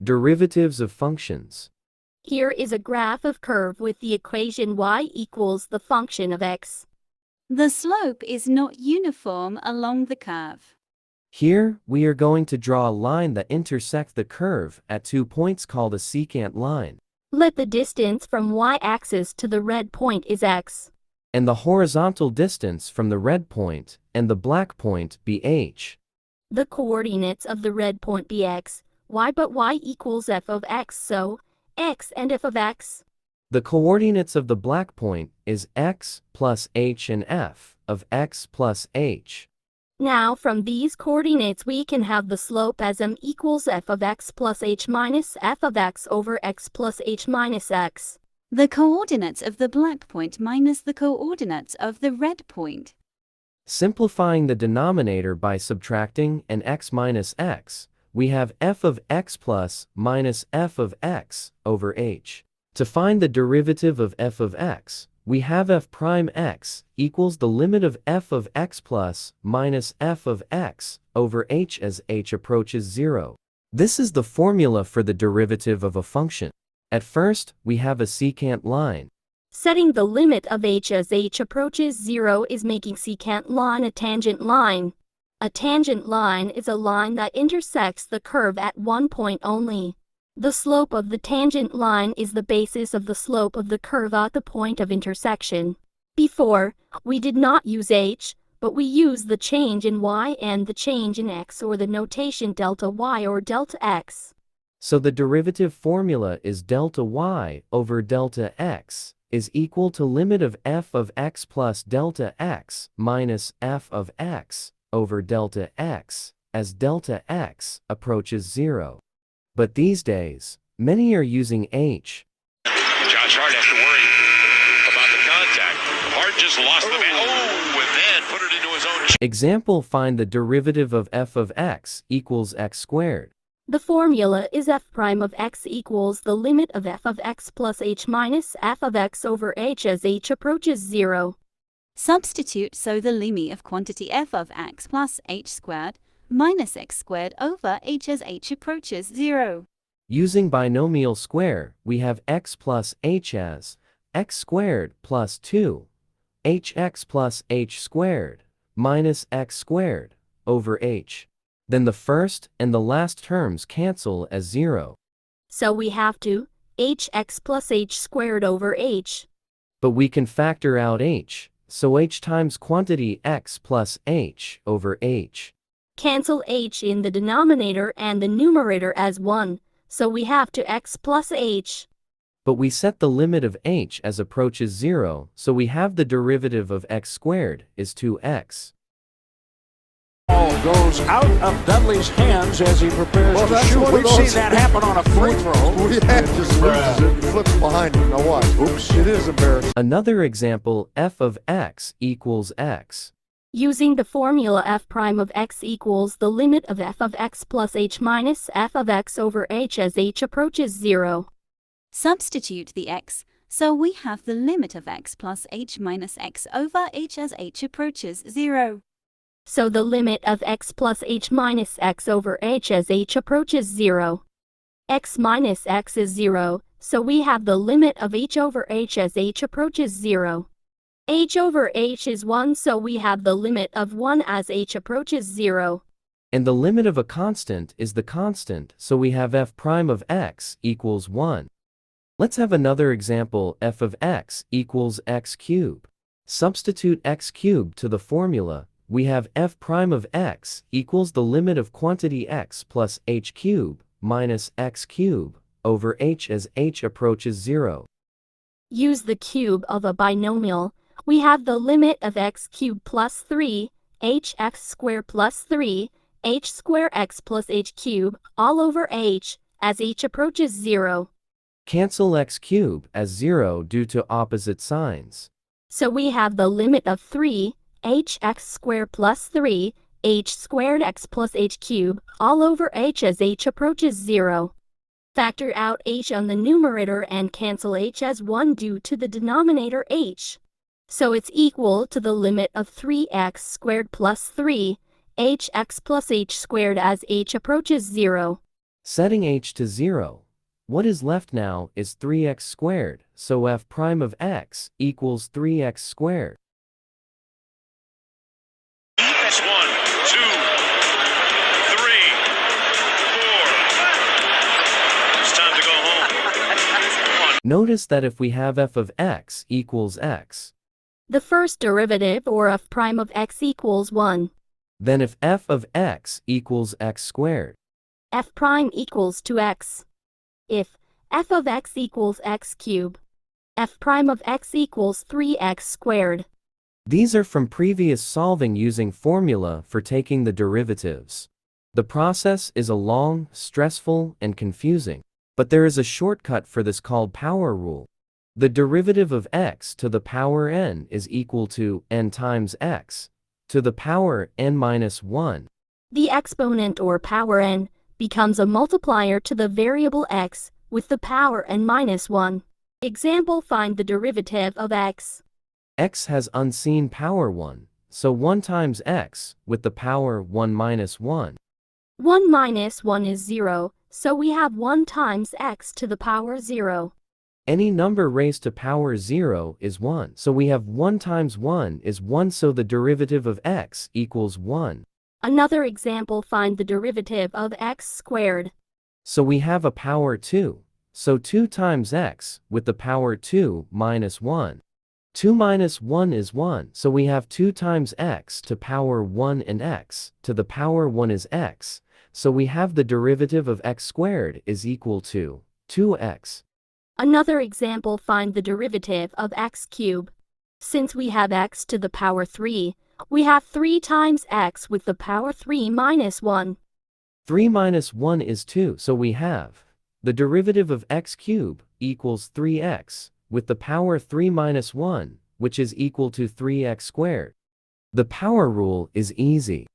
Derivatives of functions. Here is a graph of curve with the equation y equals the function of x. The slope is not uniform along the curve. Here, we are going to draw a line that intersects the curve at 2 points called a secant line. Let the distance from y-axis to the red point is x. And the horizontal distance from the red point and the black point be h. The coordinates of the red point be x, y, but y equals f of x, so x and f of x. The coordinates of the black point is x plus h and f of x plus h. Now from these coordinates we can have the slope as m equals f of x plus h minus f of x over x plus h minus x. The coordinates of the black point minus the coordinates of the red point. Simplifying the denominator by subtracting an x minus x, we have f of x plus minus f of x over h. To find the derivative of f of x, we have f prime x equals the limit of f of x plus minus f of x over h as h approaches 0. This is the formula for the derivative of a function. At first, we have a secant line. Setting the limit of h as h approaches 0 is making secant line a tangent line. A tangent line is a line that intersects the curve at one point only. The slope of the tangent line is the basis of the slope of the curve at the point of intersection. Before, we did not use h, but we used the change in y and the change in x, or the notation delta y or delta x. So the derivative formula is delta y over delta x is equal to limit of f of x plus delta x minus f of x over delta x as delta x approaches 0. But these days, many are using h. Josh Hart has to worry about the contact. Hart just lost the man. Oh, and then put it into his own. Example, find the derivative of f of x equals x squared. The formula is f prime of x equals the limit of f of x plus h minus f of x over h as h approaches 0. Substitute so the limit of quantity f of x plus h squared minus x squared over h as h approaches 0. Using binomial square, we have x plus h as x squared plus 2, hx plus h squared minus x squared over h. Then the first and the last terms cancel as 0. So we have to hx plus h squared over h. But we can factor out h, so h times quantity x plus h over h. Cancel h in the denominator and the numerator as 1, so we have to x plus h. But we set the limit of h as approaches 0, so we have the derivative of x squared is 2x. Ball goes out of Dudley's hands as he prepares to shoot. We've seen that happen on a free throw. Yeah, just loses it and flips behind him. Now watch. Oops, it is embarrassing. Another example, f of x equals x. Using the formula f prime of x equals the limit of f of x plus h minus f of x over h as h approaches 0. Substitute the x, so we have the limit of x plus h minus x over h as h approaches 0. So the limit of x plus h minus x over h as h approaches 0. X minus x is 0, so we have the limit of h over h as h approaches 0. H over h is 1, so we have the limit of 1 as h approaches 0. And the limit of a constant is the constant, so we have f prime of x equals 1. Let's have another example, f of x equals x cubed. Substitute x cubed to the formula. We have f prime of x equals the limit of quantity x plus h cubed minus x cubed over h as h approaches 0. Use the cube of a binomial. We have the limit of x cubed plus 3, hx squared plus 3, h squared x plus h cubed, all over h, as h approaches 0. Cancel x cubed as 0 due to opposite signs. So we have the limit of 3, hx squared plus 3, h squared x plus h cubed, all over h as h approaches 0. Factor out h on the numerator and cancel h as 1 due to the denominator h. So it's equal to the limit of 3x squared plus 3, hx plus h squared as h approaches 0. Setting h to 0, what is left now is 3x squared, so f prime of x equals 3x squared. It's 1, 2, 3, 4. It's time to go home. Notice that if we have f of x equals x, The first derivative, or f prime of x, equals 1. then if f of x equals x squared, F prime equals 2x. If f of x equals x cubed, f prime of x equals 3x squared. these are from previous solving using formula for taking the derivatives. The process is a long, stressful, and confusing, but there is a shortcut for this called power rule. The derivative of x to the power n is equal to n times x to the power n minus 1. The exponent, or power n, becomes a multiplier to the variable x with the power n minus 1. Example: find the derivative of x. X has unseen power 1, so 1 times x with the power 1 minus 1. 1 minus 1 is 0, so we have 1 times x to the power 0. Any number raised to power 0 is 1, so we have 1 times 1 is 1, so the derivative of x equals 1. Another example: find the derivative of x squared. So we have a power 2, so 2 times x with the power 2 minus 1. 2 minus 1 is 1, so we have 2 times x to power 1, and x to the power 1 is x, so we have the derivative of x squared is equal to 2x. Another example: find the derivative of x cubed. Since we have x to the power 3, we have 3 times x with the power 3 minus 1. 3 minus 1 is 2, so we have the derivative of x cubed equals 3x with the power 3 minus 1, which is equal to 3x squared. The power rule is easy.